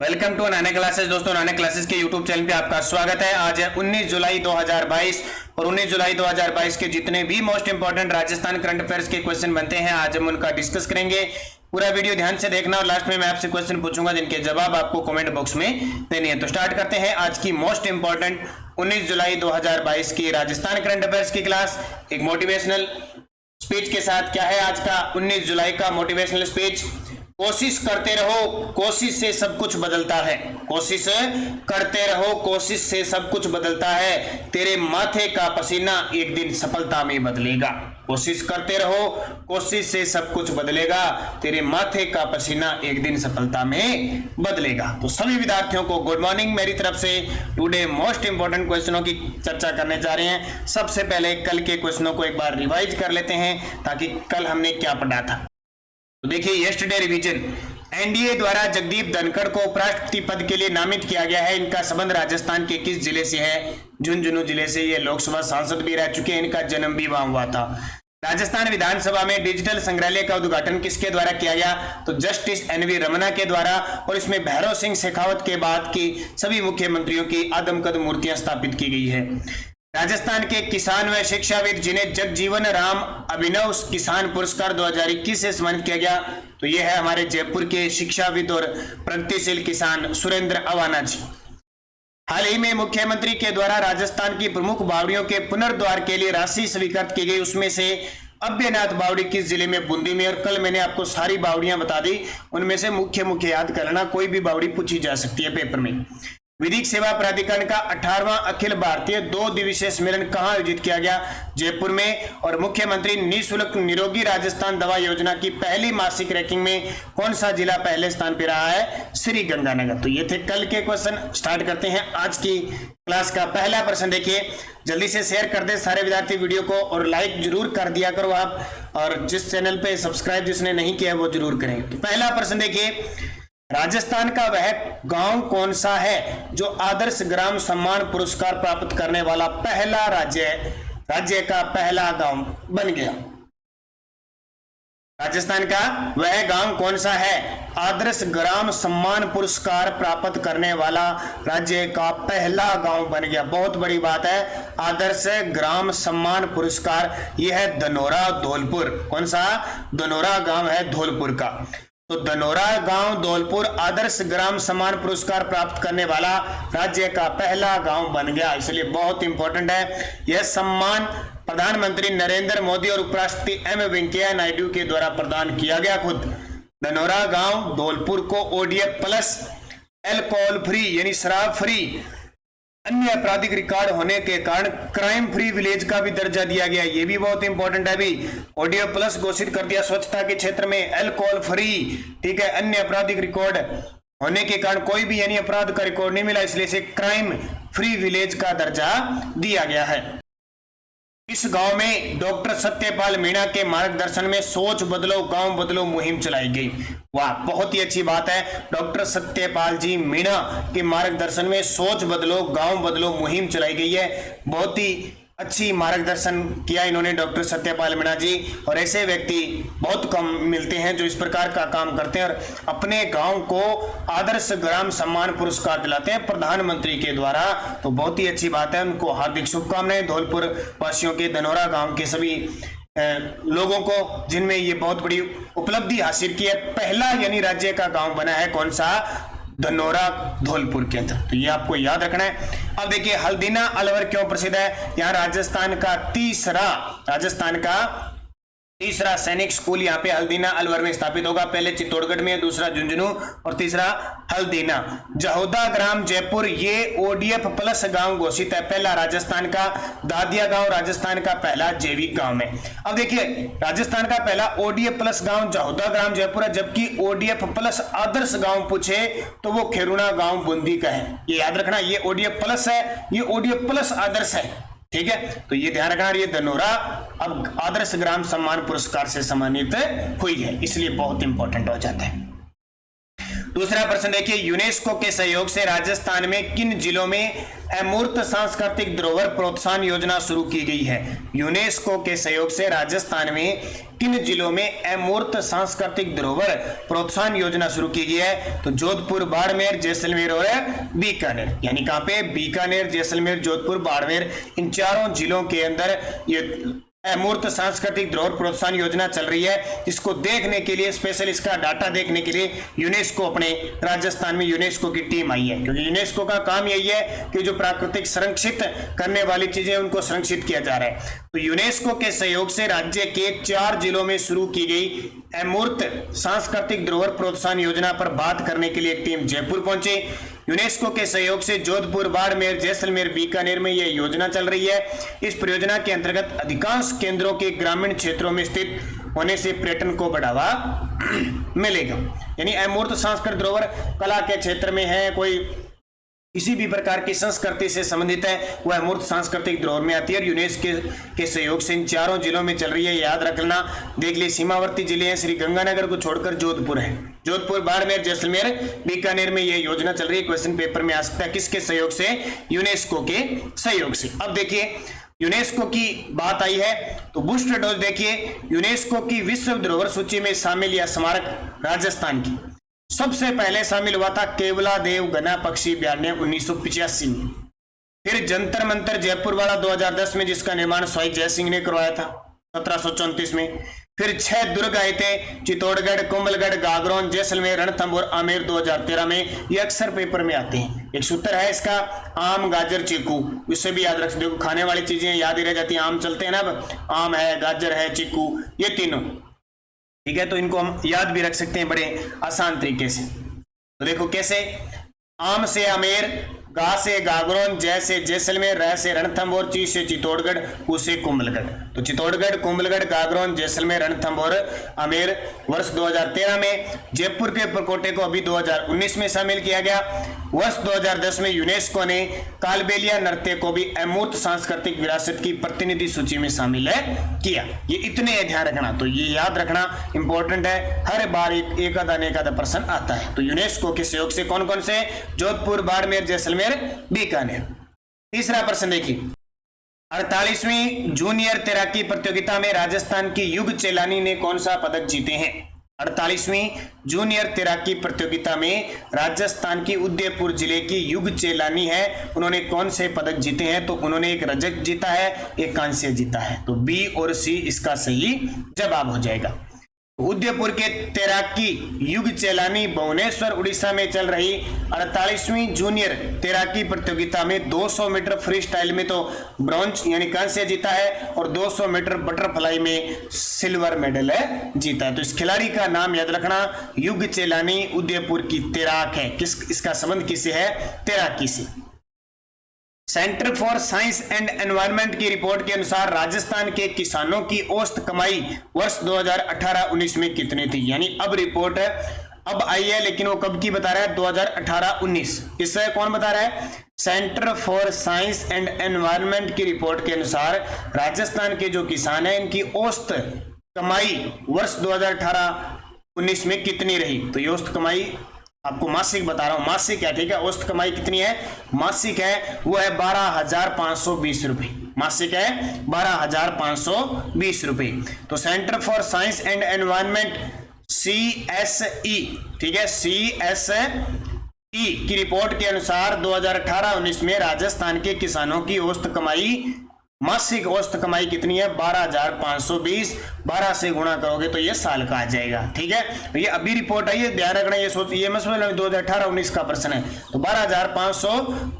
Welcome to अनअ classes. दोस्तों, अनअ क्लासेस के यूट्यूब चैनल पे आपका स्वागत है। आज है 19 जुलाई 2022 और 19 जुलाई 2022 के जितने भी most important Rajasthan current affairs के क्वेश्चन बनते हैं आज हम उनका डिस्कस करेंगे। पूरा वीडियो ध्यान से देखना और लास्ट में मैं आपसे क्वेश्चन पूछूंगा जिनके जवाब आपको कमेंट बॉक्स में देनी है। तो स्टार्ट करते हैं आज की मोस्ट इंपोर्टेंट 19 जुलाई 2022 की राजस्थान करंट अफेयर्स की क्लास एक मोटिवेशनल स्पीच के साथ। क्या है आज का 19 जुलाई का मोटिवेशनल स्पीच? कोशिश करते रहो, कोशिश से सब कुछ बदलता है। कोशिश करते रहो, कोशिश से सब कुछ बदलता है। तेरे माथे का पसीना एक दिन सफलता में बदलेगा। कोशिश करते रहो, कोशिश से सब कुछ बदलेगा। तेरे माथे का पसीना एक दिन सफलता में बदलेगा। तो सभी विद्यार्थियों को गुड मॉर्निंग मेरी तरफ से। टुडे मोस्ट इंपोर्टेंट क्वेश्चनों की चर्चा करने जा रहे हैं। सबसे पहले कल के क्वेश्चनों को एक बार रिवाइज कर लेते हैं ताकि कल हमने क्या पढ़ा था। तो देखिए, यस्टरडे रिवीजन, एनडीए द्वारा जगदीप धनखड़ को उपराष्ट्रपति पद के लिए नामित किया गया है। इनका संबंध राजस्थान के किस जिले से है? झुंझुनू जिले से। ये लोकसभा सांसद भी रह चुके हैं, इनका जन्म भी वहां हुआ था। राजस्थान विधानसभा में डिजिटल संग्रहालय का उद्घाटन किसके द्वारा किया गया? तो जस्टिस एनवी रमना के द्वारा। और इसमें भैरव सिंह शेखावत के बाद की सभी मुख्यमंत्रियों की आदमकद मूर्तियां स्थापित की गई है। राजस्थान के किसान व शिक्षाविद जिन्हें जगजीवन राम अभिनव किसान पुरस्कार 2021 से सम्मानित किया गया, तो ये है हमारे जयपुर के शिक्षाविद और प्रगतिशील किसान सुरेंद्र अवाना जी। हाल ही में मुख्यमंत्री के द्वारा राजस्थान की प्रमुख बावड़ियों के पुनर्द्वार के लिए राशि स्वीकृत की गई। उसमें से अभ्यनाथ बावड़ी किस जिले में? बूंदी में। और कल मैंने आपको सारी बावड़ियां बता दी, उनमें से मुख्य याद कर लेना, कोई भी बावड़ी पूछी जा सकती है पेपर में। विधिक सेवा प्राधिकरण का 18वां अखिल भारतीय 2 दिवसीय सम्मेलन कहां आयोजित किया गया? जयपुर में। और मुख्यमंत्री निःशुल्क निरोगी राजस्थान दवा योजना की पहली मासिक रैंकिंग में कौन सा जिला पहले स्थान पर रहा है? श्री गंगानगर। तो ये थे कल के क्वेश्चन। स्टार्ट करते हैं आज की क्लास का पहला प्रश्न। देखिए, जल्दी से शेयर कर दे सारे विद्यार्थी वीडियो को और लाइक जरूर कर दिया करो आप, और जिस चैनल पे सब्सक्राइब जिसने नहीं किया वो जरूर करें। तो पहला प्रश्न देखिए, राजस्थान का वह गांव कौन सा है जो आदर्श ग्राम सम्मान पुरस्कार प्राप्त करने वाला पहला राज्य का पहला गांव बन गया? राजस्थान का वह गांव कौन सा है आदर्श ग्राम सम्मान पुरस्कार प्राप्त करने वाला राज्य का पहला गांव बन गया? बहुत बड़ी बात है। आदर्श ग्राम सम्मान पुरस्कार यह है धनोरा धौलपुर। कौन सा? धनोरा गांव है धौलपुर का। तो धनोरा गांव धौलपुर आदर्श ग्राम सम्मान पुरस्कार प्राप्त करने वाला राज्य का पहला गांव बन गया, इसलिए बहुत इंपॉर्टेंट है। यह सम्मान प्रधानमंत्री नरेंद्र मोदी और उपराष्ट्रपति एम वेंकैया नायडू के द्वारा प्रदान किया गया। खुद धनोरा गांव धौलपुर को ओडीएफ प्लस एल्कोहल फ्री यानी शराब फ्री अन्य आपराधिक रिकॉर्ड होने के कारण क्राइम फ्री विलेज का भी दर्जा दिया गया। ये भी बहुत इंपॉर्टेंट है। अभी ओडीएफ प्लस घोषित कर दिया स्वच्छता के क्षेत्र में, एल्कोहल फ्री, ठीक है। अन्य आपराधिक रिकॉर्ड होने के कारण कोई भी यानी अपराध का रिकॉर्ड नहीं मिला, इसलिए इसे क्राइम फ्री विलेज का दर्जा दिया गया है। इस गांव में डॉक्टर सत्यपाल मीणा के मार्गदर्शन में सोच बदलो गांव बदलो मुहिम चलाई गई। वाह, बहुत ही अच्छी बात है। डॉक्टर सत्यपाल जी मीणा के मार्गदर्शन में सोच बदलो गांव बदलो मुहिम चलाई गई है। बहुत ही अच्छी मार्गदर्शन किया इन्होंने डॉक्टर सत्यपाल मीणा जी, और ऐसे व्यक्ति बहुत कम मिलते हैं जो इस प्रकार का काम करते हैं और अपने गांव को आदर्श ग्राम सम्मान पुरस्कार दिलाते हैं प्रधानमंत्री के द्वारा। तो बहुत ही अच्छी बात है, उनको हार्दिक शुभकामनाएं धौलपुर वासियों के, धनोरा गांव के सभी लोगों को जिनमें ये बहुत बड़ी उपलब्धि हासिल की है। पहला यानी राज्य का गांव बना है कौन सा? धनोरा धौलपुर के अंदर। तो ये आपको याद रखना है। अब देखिए, हल्दीना अलवर क्यों प्रसिद्ध है? यहाँ राजस्थान का तीसरा सैनिक स्कूल यहाँ पे हल्दीना अलवर में स्थापित होगा। पहले चित्तौड़गढ़ में, दूसरा झुंझुनू और तीसरा हल्दीना। जहोदा ग्राम जयपुर ये ओडीएफ प्लस गांव घोषित है। पहला राजस्थान का दादिया गांव राजस्थान का पहला जैविक गांव है। अब देखिए, राजस्थान का पहला ओडीएफ प्लस गांव जहोदा ग्राम जयपुर है, जबकि ओडीएफ प्लस आदर्श गांव पूछे तो वो खेरुणा गांव बूंदी का है। ये याद रखना, ये ओडीएफ प्लस है, ये ओडीएफ प्लस आदर्श है, ठीक है। तो ये ध्यान रखना, ये धनोरा अब आदर्श ग्राम सम्मान पुरस्कार से सम्मानित हुई है, इसलिए बहुत इंपॉर्टेंट हो जाता है। दूसरा प्रश्न देखिए, यूनेस्को के सहयोग से राजस्थान में किन जिलों में अमूर्त सांस्कृतिक धरोहर प्रोत्साहन योजना शुरू की गई है? यूनेस्को के सहयोग से राजस्थान में किन जिलों में अमूर्त सांस्कृतिक धरोहर प्रोत्साहन योजना शुरू की गई है? तो जोधपुर, बाड़मेर, जैसलमेर और बीकानेर। यानी कहां पे? बीकानेर, जैसलमेर, जोधपुर, बाड़मेर, इन चारों जिलों के अंदर ये अमूर्त सांस्कृतिक धरोहर प्रोत्साहन योजना चल रही है। इसको देखने के लिए, स्पेशल इसका डाटा देखने के लिए यूनेस्को, अपने राजस्थान में यूनेस्को की टीम आई है, क्योंकि यूनेस्को का काम यही है कि जो प्राकृतिक संरक्षित करने वाली चीजें उनको संरक्षित किया जा रहा है। तो यूनेस्को के सहयोग से राज्य के 4 जिलों में शुरू की गई अमूर्त सांस्कृतिक धरोहर प्रोत्साहन योजना पर बात करने के लिए एक टीम जयपुर पहुंची। यूनेस्को के सहयोग से जोधपुर, बाड़मेर, जैसलमेर, बीकानेर में यह योजना चल रही है। इस परियोजना के अंतर्गत अधिकांश केंद्रों के ग्रामीण क्षेत्रों में स्थित होने से पर्यटन को बढ़ावा मिलेगा। यानी अमूर्त सांस्कृतिक धरोहर कला के क्षेत्र में है, कोई किसी भी प्रकार की संस्कृति से संबंधित है, वह अमूर्त सांस्कृतिक धरोहर में आती है। और यूनेस्को के सहयोग से इन चारों जिलों में चल रही है, याद रख लेना। देख ली, सीमावर्ती जिले हैं, श्री गंगानगर को छोड़कर जोधपुर है। जोधपुर, बाड़मेर, जैसलमेर, बीकानेर में यह योजना चल रही है। क्वेश्चन पेपर में आ सकता है, किसके सहयोग से? यूनेस्को के सहयोग से। अब देखिए, यूनेस्को की बात आई है तो बूस्टर डोज देखिए, यूनेस्को की विश्व धरोहर सूची में शामिल यह स्मारक राजस्थान की सबसे पहले शामिल हुआ था केवलादेव घना पक्षी अभयारण्य 1985 में। फिर जंतर मंतर जयपुर वाला 2010 में, जिसका निर्माण स्वाई जय सिंह ने करवाया था 1734 में। फिर 6 दुर्ग आए थे, चित्तौड़गढ़, कुंभलगढ़, गागरोन, जैसलमेर, रणथंभौर, आमेर 2013 में। ये अक्सर पेपर में आते हैं। एक सूत्र है इसका, आम, गाजर, चीकू। इससे भी याद रख सकते, खाने वाली चीजें याद ही रह जाती हैं। आम चलते हैं ना, अब आम है, गाजर है, चीकू, ये तीनों, ठीक है। तो इनको हम याद भी रख सकते हैं बड़े आसान तरीके से। तो देखो कैसे, आम से आमेर, गा से गागरोन, जय से जैसलमेर, रह से रणथंभौर, ची से चित्तौड़गढ़, कु से कुंभलगढ़। तो चित्तौड़गढ़, कुंभलगढ़, गागरोन, जैसलमेर, रणथंभौर, आमेर वर्ष 2013 में। जयपुर के परकोटे को अभी 2019 में शामिल किया गया। वर्ष 2010 में यूनेस्को ने कालबेलिया नृत्य को भी अमूर्त सांस्कृतिक विरासत की प्रतिनिधि सूची में शामिल किया। ये इतने ध्यान रखना, तो ये याद रखना इंपॉर्टेंट है। हर बार एक आधा प्रश्न आता है। तो यूनेस्को के सहयोग से कौन कौन से? जोधपुर, बाड़मेर, जैसलमेर, बीकानेर। तीसरा प्रश्न देखिए, 48वीं जूनियर तैराकी प्रतियोगिता में राजस्थान की युग चेलानी ने कौन सा पदक जीते हैं? 48वीं जूनियर तैराकी प्रतियोगिता में राजस्थान की उदयपुर जिले की युग चेलानी है, उन्होंने कौन से पदक जीते हैं? तो उन्होंने एक रजत जीता है, एक कांस्य जीता है। तो बी और सी इसका सही जवाब हो जाएगा। उदयपुर के तैराकी युग चेलानी भुवनेश्वर उड़ीसा में चल रही 48वीं जूनियर तैराकी प्रतियोगिता में 200 मीटर फ्री स्टाइल में तो ब्रॉन्ज यानी कांस्य जीता है, और 200 मीटर बटरफ्लाई में सिल्वर मेडल जीता है। तो इस खिलाड़ी का नाम याद रखना, युग चेलानी उदयपुर की तैराक है। इसका संबंध किससे है? तैराकी से। Centre for science and environment की रिपोर्ट के अनुसार राजस्थान के किसानों की औसत कमाई वर्ष 2018-19 में कितनी थी? यानी अब रिपोर्ट अब आई है, लेकिन वो कब की बता रहा है? 2018-19। इससे कौन बता रहा है? Centre for science and environment की रिपोर्ट के अनुसार राजस्थान के जो किसान हैं, इनकी औसत कमाई वर्ष 2018-19 में कितनी रही? तो ये औसत कमाई आपको मासिक बता रहा हूं, मासिक है, ठीक है। औसत कमाई कितनी है? मासिक है वो है 12,520 रुपए। मासिक है 12,520 रुपए। तो centre for science and environment CSE, ठीक है, CSE की रिपोर्ट के अनुसार 2018-19 में राजस्थान के किसानों की औसत कमाई, मासिक औसत कमाई कितनी है? 12,520। 12 से गुणा करोगे तो ये साल का आ जाएगा, ठीक है। तो ये अभी रिपोर्ट आई है, ध्यान रखना। ये मत समझ लो 2018-19 का प्रश्न है। तो 12,500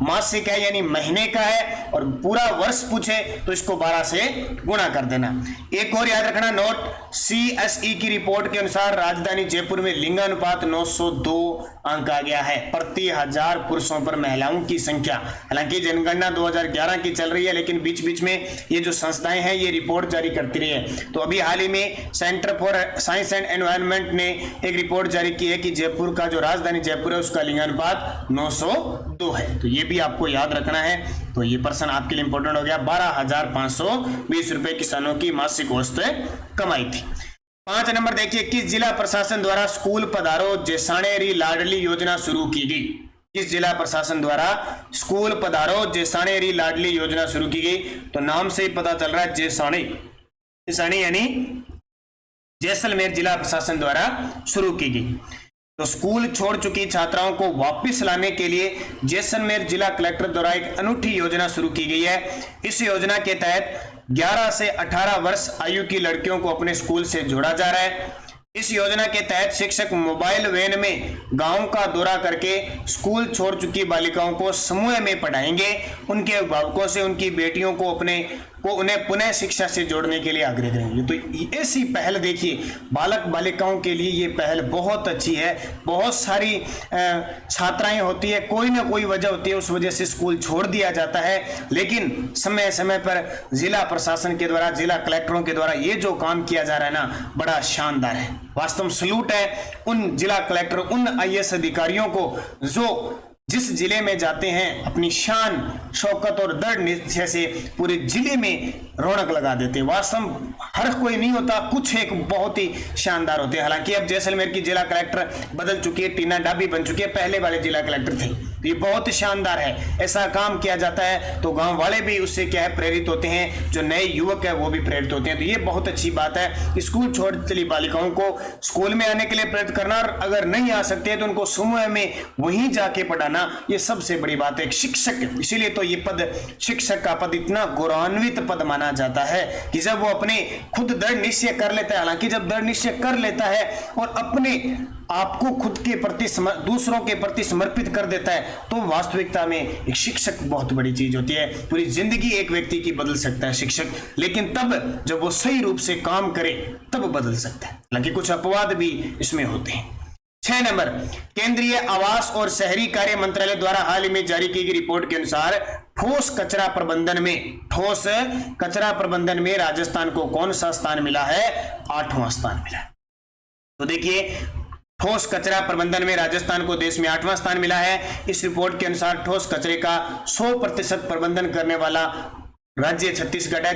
मासिक है, यानी महीने का है, और पूरा वर्ष पूछे तो इसको 12 से गुणा कर देना। एक और याद रखना नोट, CSE की रिपोर्ट के अनुसार राजधानी जयपुर में लिंगानुपात 902 अंक आ गया है प्रति 1000 पुरुषों पर महिलाओं की संख्या। हालांकि जनगणना 2011 की चल रही है, लेकिन बीच बीच में ये जो संस्थाएं हैं ये रिपोर्ट जारी करती रही है। तो अभी हाल ही में centre for science and environment ने एक रिपोर्ट जारी की है कि जयपुर का जो राजधानी जयपुर है उसका लिंगानुपात 902 है। तो ये भी आपको याद रखना है। तो ये प्रश्न आपके लिए इंपॉर्टेंट हो गया। 12,520 रुपए किसानों की मासिक औसत कमाई थी। 5 नंबर देखिए, किस जिला प्रशासन द्वारा स्कूल पधारो जेसाणेरी लाडली योजना शुरू की गई? किस जिला प्रशासन द्वारा स्कूल पधारो जेसाणेरी लाडली योजना शुरू की गई? तो नाम से ही पता चल रहा है, जेसाणी, जेसाणी यानी जैसलमेर जिला प्रशासन द्वारा शुरू की गई। तो स्कूल छोड़ चुकी छात्राओं को वापस लाने के लिए जैसलमेर जिला कलेक्टर द्वारा एक अनूठी योजना शुरू की गई है। इस योजना के तहत 11 से 18 वर्ष आयु की लड़कियों को अपने स्कूल से जोड़ा जा रहा है। इस योजना के तहत शिक्षक मोबाइल वैन में गांव का दौरा करके स्कूल छोड़ चुकी बालिकाओं को समूह में पढ़ाएंगे। उनके अभिभावकों से उनकी बेटियों को उन्हें पुनः शिक्षा से जोड़ने के लिए आग्रह करेंगे। तो ऐसी पहल देखिए, बालक बालिकाओं के लिए ये पहल बहुत अच्छी है। बहुत सारी छात्राएं होती है, कोई ना कोई वजह होती है, उस वजह से स्कूल छोड़ दिया जाता है, लेकिन समय समय पर जिला प्रशासन के द्वारा, जिला कलेक्टरों के द्वारा ये जो काम किया जा रहा है ना, बड़ा शानदार है। वास्तव सलूट है उन जिला कलेक्टर, उन आईएएस अधिकारियों को जो जिस जिले में जाते हैं अपनी शान शौकत और दृढ़ निश्चय से पूरे जिले में रौनक लगा देते हैं। वास्तव हर कोई नहीं होता, कुछ एक बहुत ही शानदार होते हैं। हालांकि अब जैसलमेर की जिला कलेक्टर बदल चुकी है, टीना डाबी बन चुकी है, पहले वाले जिला कलेक्टर थे। ये बहुत शानदार है, ऐसा काम किया जाता है तो गांव वाले भी उससे क्या है, प्रेरित होते हैं, जो नए युवक है वो भी प्रेरित होते हैं। तो ये बहुत अच्छी बात है। स्कूल छोड़ चली बालिकाओं को स्कूल में आने के लिए प्रेरित करना, और अगर नहीं आ सकते हैं तो उनको समूह में वहीं जाके पढ़ाना, ये सबसे बड़ी बात है। शिक्षक, इसीलिए तो ये पद, शिक्षक का पद इतना गौरवान्वित पद माना जाता है कि जब वो अपने खुद दृढ़ निश्चय कर लेता है। हालांकि जब दृढ़ निश्चय कर लेता है और अपने आपको खुद के प्रति दूसरों के प्रति समर्पित कर देता है, तो वास्तविकता में एक शिक्षक बहुत बड़ी चीज होती है। पूरी जिंदगी एक व्यक्ति की बदल सकता है शिक्षक, लेकिन तब जब वो सही रूप से काम करे तब बदल सकता है। हालांकि कुछ अपवाद भी इसमें होते हैं। 6 नंबर, केंद्रीय आवास और शहरी कार्य मंत्रालय द्वारा हाल ही में जारी की गई रिपोर्ट के अनुसार ठोस कचरा प्रबंधन में राजस्थान को कौन सा स्थान मिला है? 8वां स्थान मिला है। तो देखिए, ठोस कचरा प्रबंधन में राजस्थान को देश में 8वां स्थान मिला है। इस रिपोर्ट के अनुसार ठोस कचरे का 100% प्रबंधन करने वाला राज्य छत्तीसगढ़ है,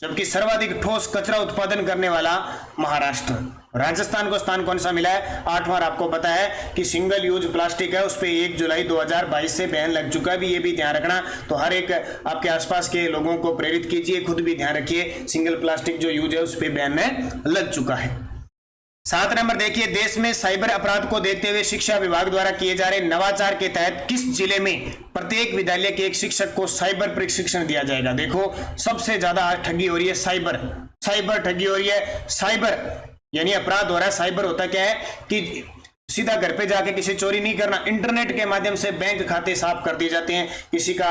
जबकि सर्वाधिक ठोस कचरा उत्पादन करने वाला महाराष्ट्र। राजस्थान को स्थान कौन सा मिला है? 8वां। आपको पता है कि सिंगल यूज प्लास्टिक है, उस पर 1 जुलाई 2022 से बैन लग चुका है भी, ये भी ध्यान रखना। तो हर एक आपके आसपास के लोगों को प्रेरित कीजिए, खुद भी ध्यान रखिए, सिंगल प्लास्टिक जो यूज है उस पर बैन लग चुका है। 7 नंबर देखिए, देश में साइबर अपराध को देखते हुए शिक्षा विभाग द्वारा किए जा रहे नवाचार के तहत किस जिले में प्रत्येक विद्यालय के एक शिक्षक को साइबर प्रशिक्षण दिया जाएगा? देखो, सबसे ज्यादा ठगी हो रही है, साइबर ठगी हो रही है। साइबर यानी अपराध हो रहा है। साइबर होता क्या है कि सीधा घर पे जाके किसी चोरी नहीं करना, इंटरनेट के माध्यम से बैंक खाते साफ कर दिए जाते हैं, किसी का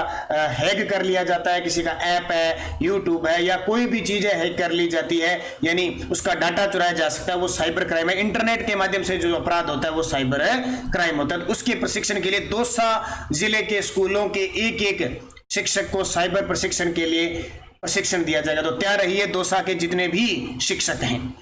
हैक कर लिया जाता है, किसी का ऐप है, यूट्यूब है, या कोई भी चीज है हैक कर ली जाती है, यानी उसका डाटा चुराया जा सकता है, वो साइबर क्राइम है। इंटरनेट के माध्यम से जो अपराध होता है वो साइबर क्राइम होता है। तो उसके प्रशिक्षण के लिए दौसा जिले के स्कूलों के एक शिक्षक को साइबर प्रशिक्षण के लिए प्रशिक्षण दिया जाएगा। तो तैयार रहिए दौसा के जितने भी शिक्षक हैं।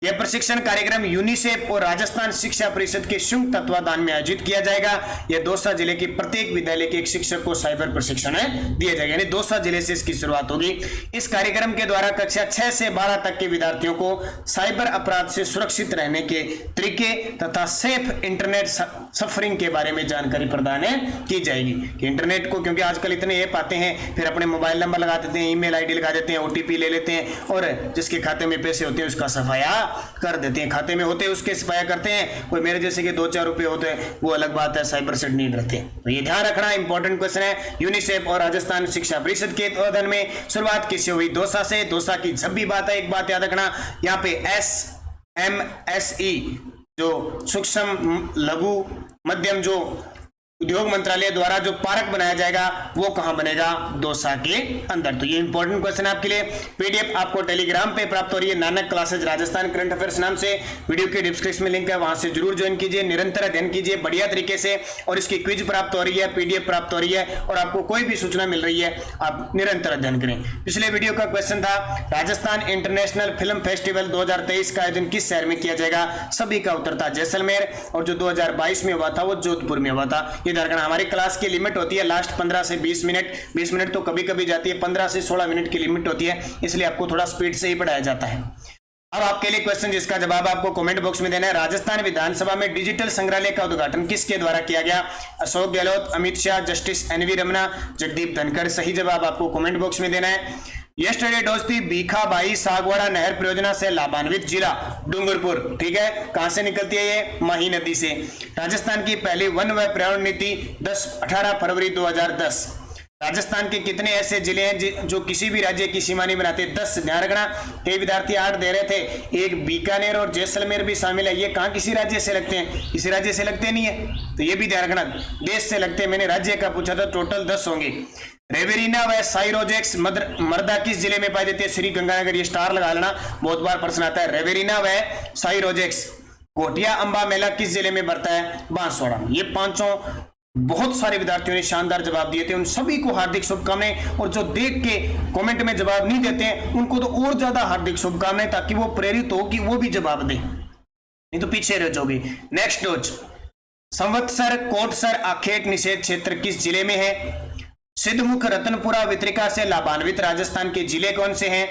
यह प्रशिक्षण कार्यक्रम यूनिसेफ और राजस्थान शिक्षा परिषद के संयुक्त तत्वाधान में आयोजित किया जाएगा। यह दौसा जिले के प्रत्येक विद्यालय के एक शिक्षक को साइबर प्रशिक्षण दिया जाएगा, यानी दौसा जिले से इसकी शुरुआत होगी। इस कार्यक्रम के द्वारा कक्षा 6 से 12 तक के विद्यार्थियों को साइबर अपराध से सुरक्षित रहने के तरीके तथा सेफ इंटरनेट सफरिंग के बारे में जानकारी प्रदान की जाएगी। कि इंटरनेट को, क्योंकि आजकल इतने ऐप आते हैं, फिर अपने मोबाइल नंबर लगा देते हैं, ईमेल आईडी लगा देते हैं, ओटीपी ले लेते हैं, और जिसके खाते में पैसे होते हैं उसका सफाया कर देते हैं। खाते में होते हैं उसके सफाया करते हैं। कोई मेरे जैसे के 2-4 रुपए होते हैं वो अलग बात है, साइबर से नहीं रहते। तो ये ध्यान रखना, इंपॉर्टेंट क्वेश्चन है। यूनिसेफ और राजस्थान शिक्षा परिषद के तत्वाधान में शुरुआत किससे हुई? दौसा से। दौसा की जब भी बात है, एक बात याद रखना, यहाँ पे SMSE जो सूक्ष्म लघु मध्यम जो उद्योग मंत्रालय द्वारा जो पार्क बनाया जाएगा वो कहां बनेगा? दौसा के अंदर। तो ये इंपॉर्टेंट क्वेश्चन है आपके लिए। पीडीएफ आपको टेलीग्राम पे प्राप्त हो रही है, Nanak classes Rajasthan current affairs नाम से। वीडियो के डिस्क्रिप्शन में लिंक है, वहां से जरूर ज्वाइन कीजिए, निरंतर अध्ययन कीजिए बढ़िया तरीके से, और इसकी क्विज प्राप्त हो रही है, पीडीएफ प्राप्त हो रही है, और आपको कोई भी सूचना मिल रही है, आप निरंतर अध्ययन करें। पिछले वीडियो का क्वेश्चन था, राजस्थान इंटरनेशनल फिल्म फेस्टिवल 2023 का आयोजन किस शहर में किया जाएगा? सभी का उत्तर था जैसलमेर, और जो 2022 में हुआ था वो जोधपुर में हुआ था। हमारी क्लास की लिमिट होती है लास्ट 15 से 20 मिनट, 20 मिनट तो कभी कभी जाती है, 15 से 16 मिनट की लिमिट होती है, इसलिए आपको थोड़ा स्पीड से ही पढ़ाया जाता है। अब आपके लिए क्वेश्चन जिसका जवाब आपको कमेंट बॉक्स में देना है। राजस्थान विधानसभा में डिजिटल संग्रहालय का उद्घाटन किसके द्वारा किया गया? Ashok Gehlot, Amit Shah, justice N V Ramana, Jagdeep Dhankhar. सही जवाब आपको कमेंट बॉक्स में देना है। यस्टरडे डोस्ती भीखाबाई सागवाड़ा नहर परियोजना से लाभान्वित जिला डूंगरपुर। ठीक है, कहां से निकलती है ये? माही नदी से। राजस्थान की पहली वन व पर्यावरण नीति 18 फरवरी 2010। राजस्थान के कितने ऐसे जिले हैं जो किसी भी राज्य की सीमा नहीं बनाते? 10। ध्यान रखना, कई विद्यार्थी 8 दे रहे थे, एक बीकानेर और जैसलमेर भी शामिल है। ये कहाँ किसी राज्य से लगते हैं? किसी राज्य से लगते नहीं है, तो ये भी ध्यान रखना, देश से लगते हैं। मैंने राज्य का पूछा था, टोटल 10 होंगे। रेवेरिना व साइरोजेक्स मर्दा किस जिले में पाई जाती है? श्री गंगानगर। ये स्टार लगा लेना, बहुत बार प्रश्न आता है। रेवेरिना व साइरोजेक्स। घोटिया अंबा मेला किस जिले में बढ़ता है? बांसवाड़ा। ये पांचों बहुत सारे विद्यार्थियों ने शानदार जवाब दिए थे, उन सभी को हार्दिक शुभकामनाएं। और जो देख के कमेंट में जवाब नहीं देते हैं उनको तो और ज्यादा हार्दिक शुभकामनाएं, ताकि वो प्रेरित हो कि वो भी जवाब दें, नहीं तो पीछे रह जाओगे। नेक्स्ट डोज, संवत्सर कोटसर आखेट निषेध क्षेत्र किस जिले में है? सिद्धमुख, रतनपुरा, वितरिका से लाभान्वित राजस्थान के जिले कौन से हैं?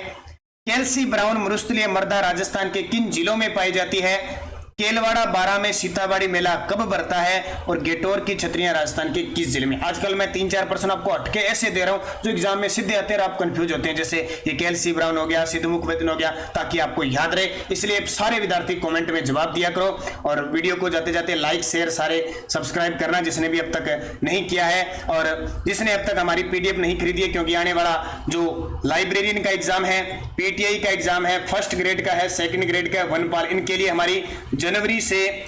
कैल्सी ब्राउन मरुस्थलीय मृदा राजस्थान के किन जिलों में पाई जाती है? केलवाड़ा 12 में सीताबाड़ी मेला कब बढ़ता है? और गेटोर की छतरियां राजस्थान के किस जिले में? आजकल मैं 3-4 प्रश्न आपको हटके ऐसे दे रहा हूं जो एग्जाम में सीधे आते हैं, आप कंफ्यूज होते हैं। जैसे ये कैल्सी ब्राउन हो गया, सिद्धमुख वेतन हो गया, ताकि आपको याद रहे। इसलिए सारे विद्यार्थी कमेंट में जवाब दिया करो, और वीडियो को जाते जाते लाइक शेयर सारे सब्सक्राइब करना जिसने भी अब तक नहीं किया है, और जिसने अब तक हमारी पीडीएफ नहीं खरीदी है, क्योंकि आने वाला जो लाइब्रेरियन का एग्जाम है, पीटीआई का एग्जाम है, फर्स्ट ग्रेड का है, सेकंड ग्रेड का है, वनपाल, इनके लिए हमारी जनवरी से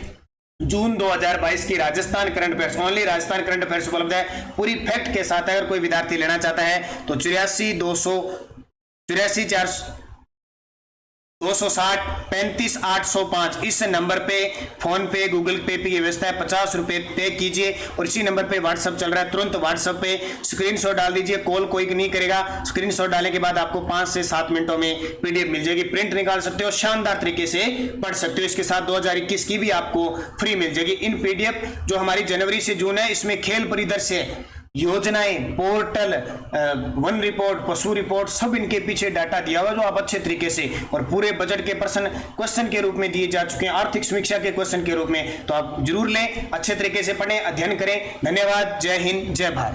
जून 2022 की Rajasthan current affairs, only Rajasthan current affairs उपलब्ध है पूरी फैक्ट के साथ। अगर कोई विद्यार्थी लेना चाहता है तो 84-260-35-805 इस नंबर पे फोन पे गूगल पे की व्यवस्था है। 50 रुपए पे कीजिए, और इसी नंबर पे व्हाट्सएप चल रहा है, तुरंत व्हाट्सएप पे स्क्रीनशॉट डाल दीजिए। कॉल कोई नहीं करेगा, स्क्रीनशॉट डालने के बाद आपको 5 से 7 मिनटों में पीडीएफ मिल जाएगी। प्रिंट निकाल सकते हो, शानदार तरीके से पढ़ सकते हो। इसके साथ 2021 की भी आपको फ्री मिल जाएगी। इन पीडीएफ जो हमारी जनवरी से जून है, इसमें खेल परिदृश्य, योजनाएं, पोर्टल, वन रिपोर्ट, पशु रिपोर्ट, सब इनके पीछे डाटा दिया हुआ, जो आप अच्छे तरीके से, और पूरे बजट के प्रश्न क्वेश्चन के रूप में दिए जा चुके हैं, आर्थिक समीक्षा के क्वेश्चन के रूप में। तो आप जरूर लें, अच्छे तरीके से पढ़ें, अध्ययन करें। धन्यवाद। जय हिंद, जय भारत।